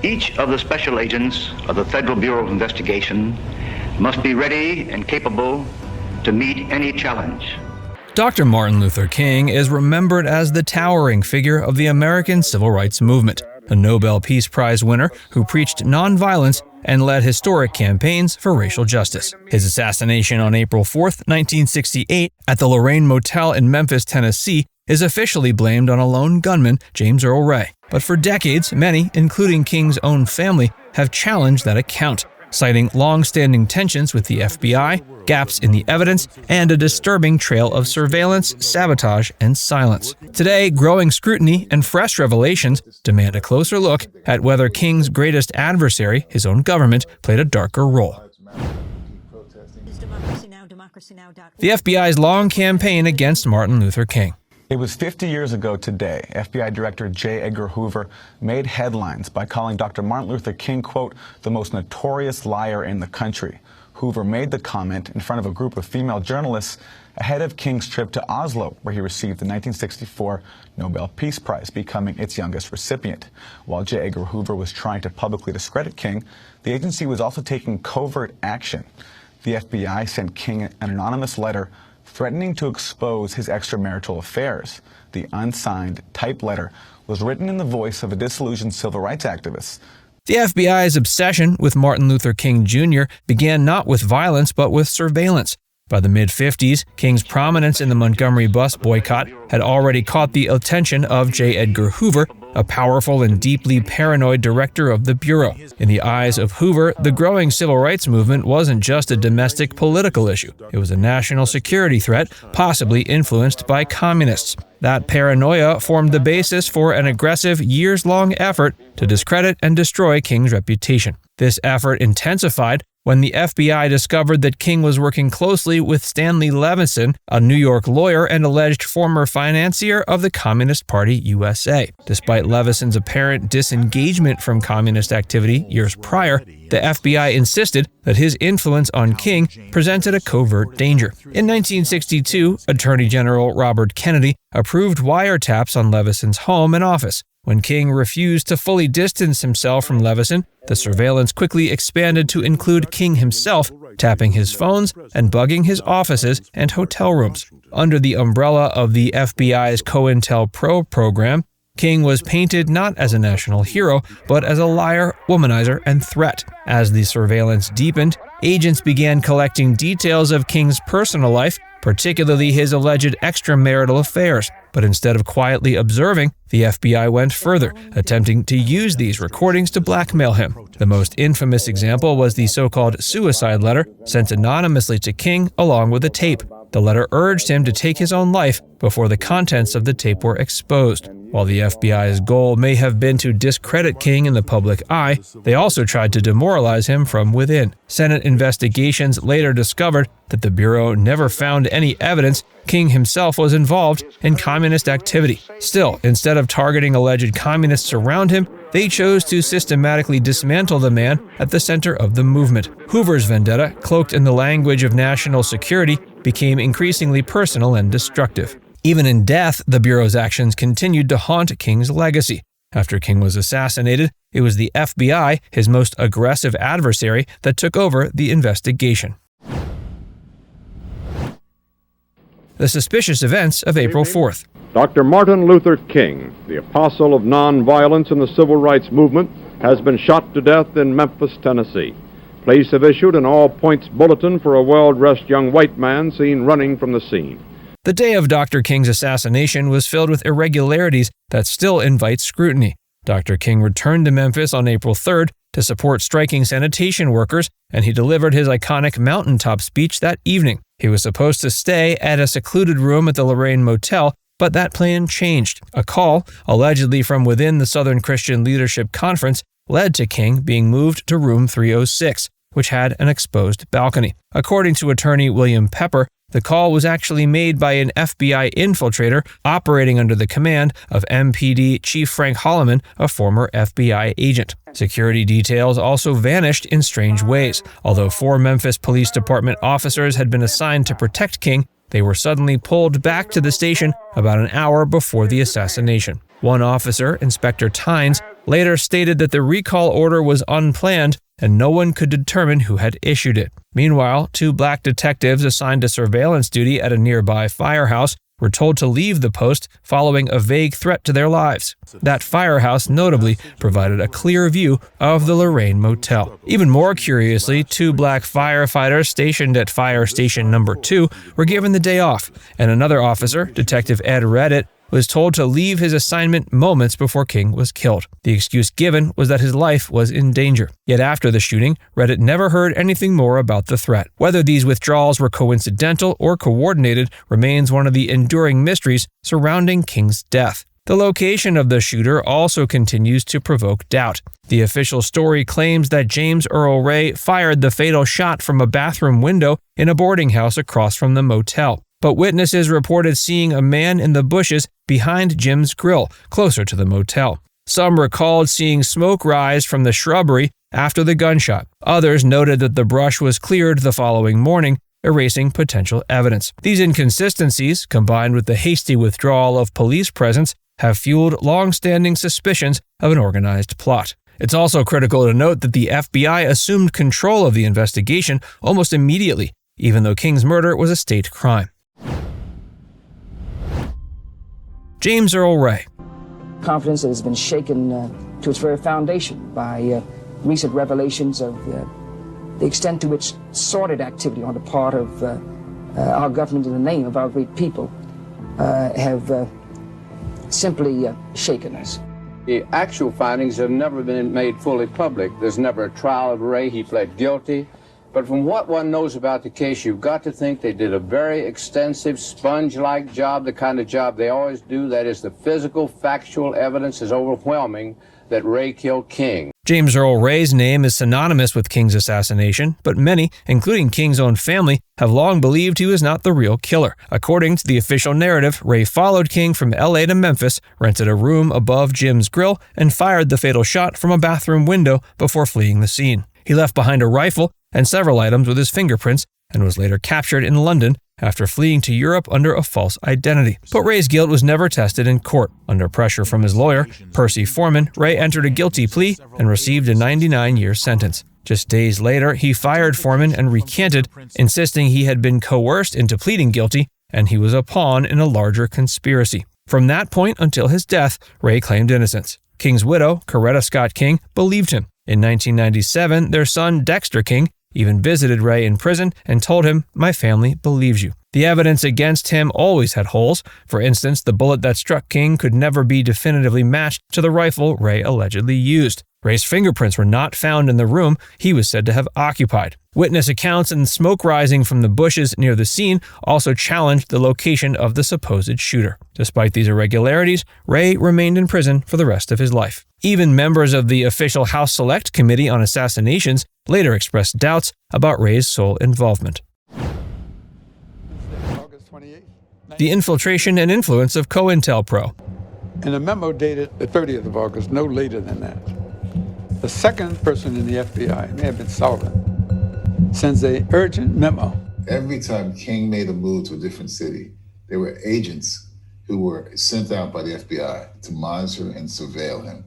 Each of the special agents of the Federal Bureau of Investigation must be ready and capable to meet any challenge. Dr. Martin Luther King is remembered as the towering figure of the American civil rights movement, a Nobel Peace Prize winner who preached nonviolence and led historic campaigns for racial justice. His assassination on April 4, 1968, at the Lorraine Motel in Memphis, Tennessee, is officially blamed on a lone gunman, James Earl Ray. But for decades, many, including King's own family, have challenged that account, citing long-standing tensions with the FBI, gaps in the evidence, and a disturbing trail of surveillance, sabotage, and silence. Today, growing scrutiny and fresh revelations demand a closer look at whether King's greatest adversary, his own government, played a darker role. The FBI's long campaign against Martin Luther King. It was 50 years ago today, FBI Director J. Edgar Hoover made headlines by calling Dr. Martin Luther King, quote, the most notorious liar in the country. Hoover made the comment in front of a group of female journalists ahead of King's trip to Oslo, where he received the 1964 Nobel Peace Prize, becoming its youngest recipient. While J. Edgar Hoover was trying to publicly discredit King, the agency was also taking covert action. The FBI sent King an anonymous letter threatening to expose his extramarital affairs. The unsigned, typed letter was written in the voice of a disillusioned civil rights activist. The FBI's obsession with Martin Luther King Jr. began not with violence but with surveillance. By the mid-50s, King's prominence in the Montgomery bus boycott had already caught the attention of J. Edgar Hoover, a powerful and deeply paranoid director of the Bureau. In the eyes of Hoover, the growing civil rights movement wasn't just a domestic political issue. It was a national security threat, possibly influenced by communists. That paranoia formed the basis for an aggressive, years-long effort to discredit and destroy King's reputation. This effort intensified when the FBI discovered that King was working closely with Stanley Levison, a New York lawyer and alleged former financier of the Communist Party USA. Despite Levison's apparent disengagement from communist activity years prior, the FBI insisted that his influence on King presented a covert danger. In 1962, Attorney General Robert Kennedy approved wiretaps on Levison's home and office. When King refused to fully distance himself from Levison, the surveillance quickly expanded to include King himself, tapping his phones and bugging his offices and hotel rooms. Under the umbrella of the FBI's COINTELPRO program, King was painted not as a national hero, but as a liar, womanizer, and threat. As the surveillance deepened, agents began collecting details of King's personal life, particularly his alleged extramarital affairs. But instead of quietly observing, the FBI went further, attempting to use these recordings to blackmail him. The most infamous example was the so-called suicide letter sent anonymously to King along with a tape. The letter urged him to take his own life before the contents of the tape were exposed. While the FBI's goal may have been to discredit King in the public eye, they also tried to demoralize him from within. Senate investigations later discovered that the Bureau never found any evidence King himself was involved in communist activity. Still, instead of targeting alleged communists around him, they chose to systematically dismantle the man at the center of the movement. Hoover's vendetta, cloaked in the language of national security, became increasingly personal and destructive. Even in death, the Bureau's actions continued to haunt King's legacy. After King was assassinated, it was the FBI, his most aggressive adversary, that took over the investigation. The suspicious events of April 4th. Dr. Martin Luther King, the apostle of nonviolence in the civil rights movement, has been shot to death in Memphis, Tennessee. Police have issued an all-points bulletin for a well-dressed young white man seen running from the scene. The day of Dr. King's assassination was filled with irregularities that still invite scrutiny. Dr. King returned to Memphis on April 3rd to support striking sanitation workers, and he delivered his iconic mountaintop speech that evening. He was supposed to stay at a secluded room at the Lorraine Motel, but that plan changed. A call, allegedly from within the Southern Christian Leadership Conference, led to King being moved to room 306, which had an exposed balcony. According to attorney William Pepper, the call was actually made by an FBI infiltrator operating under the command of MPD Chief Frank Holloman, a former FBI agent. Security details also vanished in strange ways. Although 4 Memphis Police Department officers had been assigned to protect King, they were suddenly pulled back to the station about an hour before the assassination. One officer, Inspector Tynes, later stated that the recall order was unplanned and no one could determine who had issued it. Meanwhile, 2 black detectives assigned to surveillance duty at a nearby firehouse were told to leave the post following a vague threat to their lives. That firehouse notably provided a clear view of the Lorraine Motel. Even more curiously, 2 black firefighters stationed at Fire Station Number 2 were given the day off, and another officer, Detective Ed Reddit, was told to leave his assignment moments before King was killed. The excuse given was that his life was in danger. Yet after the shooting, Reddit never heard anything more about the threat. Whether these withdrawals were coincidental or coordinated remains one of the enduring mysteries surrounding King's death. The location of the shooter also continues to provoke doubt. The official story claims that James Earl Ray fired the fatal shot from a bathroom window in a boarding house across from the motel. But witnesses reported seeing a man in the bushes behind Jim's grill, closer to the motel. Some recalled seeing smoke rise from the shrubbery after the gunshot. Others noted that the brush was cleared the following morning, erasing potential evidence. These inconsistencies, combined with the hasty withdrawal of police presence, have fueled long-standing suspicions of an organized plot. It's also critical to note that the FBI assumed control of the investigation almost immediately, even though King's murder was a state crime. James Earl Ray. Confidence that has been shaken to its very foundation by recent revelations of the extent to which sordid activity on the part of our government in the name of our great people have simply shaken us. The actual findings have never been made fully public. There's never a trial of Ray. He pled guilty. But from what one knows about the case, you've got to think they did a very extensive, sponge-like job, the kind of job they always do. That is, the physical, factual evidence is overwhelming that Ray killed King. James Earl Ray's name is synonymous with King's assassination, but many, including King's own family, have long believed he was not the real killer. According to the official narrative, Ray followed King from LA to Memphis, rented a room above Jim's grill, and fired the fatal shot from a bathroom window before fleeing the scene. He left behind a rifle and several items with his fingerprints, and was later captured in London after fleeing to Europe under a false identity. But Ray's guilt was never tested in court. Under pressure from his lawyer, Percy Foreman, Ray entered a guilty plea and received a 99-year sentence. Just days later, he fired Foreman and recanted, insisting he had been coerced into pleading guilty and he was a pawn in a larger conspiracy. From that point until his death, Ray claimed innocence. King's widow, Coretta Scott King, believed him. In 1997, their son, Dexter King, even visited Ray in prison and told him, "My family believes you." The evidence against him always had holes. For instance, the bullet that struck King could never be definitively matched to the rifle Ray allegedly used. Ray's fingerprints were not found in the room he was said to have occupied. Witness accounts and smoke rising from the bushes near the scene also challenged the location of the supposed shooter. Despite these irregularities, Ray remained in prison for the rest of his life. Even members of the official House Select Committee on Assassinations later expressed doubts about Ray's sole involvement. The infiltration and influence of COINTELPRO. In a memo dated the 30th of August, no later than that, the second person in the FBI, it may have been Sullivan, sends an urgent memo. Every time King made a move to a different city, there were agents who were sent out by the FBI to monitor and surveil him.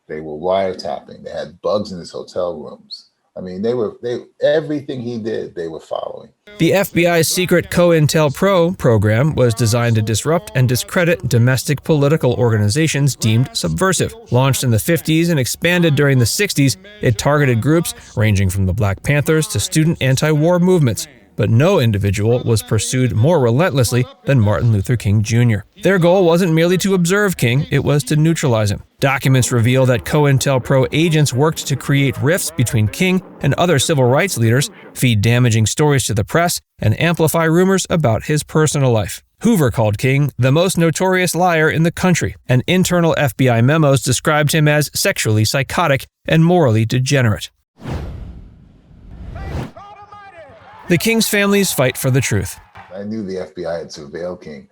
They were wiretapping. They had bugs in his hotel rooms. I mean, everything he did, they were following. The FBI's secret COINTELPRO program was designed to disrupt and discredit domestic political organizations deemed subversive. Launched in the 50s and expanded during the 60s, it targeted groups ranging from the Black Panthers to student anti-war movements. But no individual was pursued more relentlessly than Martin Luther King Jr. Their goal wasn't merely to observe King, it was to neutralize him. Documents reveal that COINTELPRO agents worked to create rifts between King and other civil rights leaders, feed damaging stories to the press, and amplify rumors about his personal life. Hoover called King the most notorious liar in the country, and internal FBI memos described him as sexually psychotic and morally degenerate. The King's family's fight for the truth. I knew the FBI had surveilled King.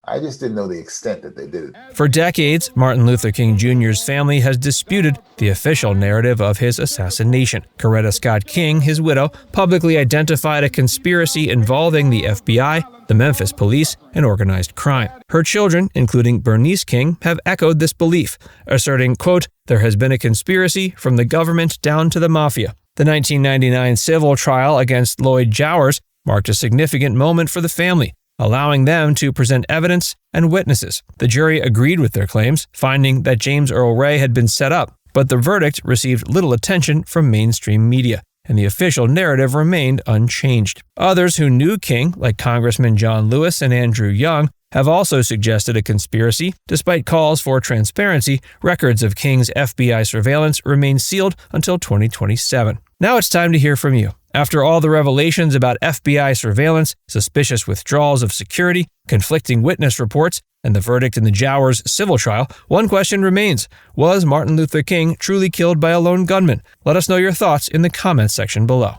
I just didn't know the extent that they did it. For decades, Martin Luther King Jr.'s family has disputed the official narrative of his assassination. Coretta Scott King, his widow, publicly identified a conspiracy involving the FBI the Memphis police, and organized crime. Her children, including Bernice King, have echoed this belief, asserting, quote, "There has been a conspiracy from the government down to the mafia." The 1999 civil trial against Lloyd Jowers marked a significant moment for the family, allowing them to present evidence and witnesses. The jury agreed with their claims, finding that James Earl Ray had been set up, but the verdict received little attention from mainstream media, and the official narrative remained unchanged. Others who knew King, like Congressman John Lewis and Andrew Young, have also suggested a conspiracy. Despite calls for transparency, records of King's FBI surveillance remain sealed until 2027. Now it's time to hear from you. After all the revelations about FBI surveillance, suspicious withdrawals of security, conflicting witness reports, and the verdict in the Jowers civil trial, one question remains. Was Martin Luther King truly killed by a lone gunman? Let us know your thoughts in the comments section below.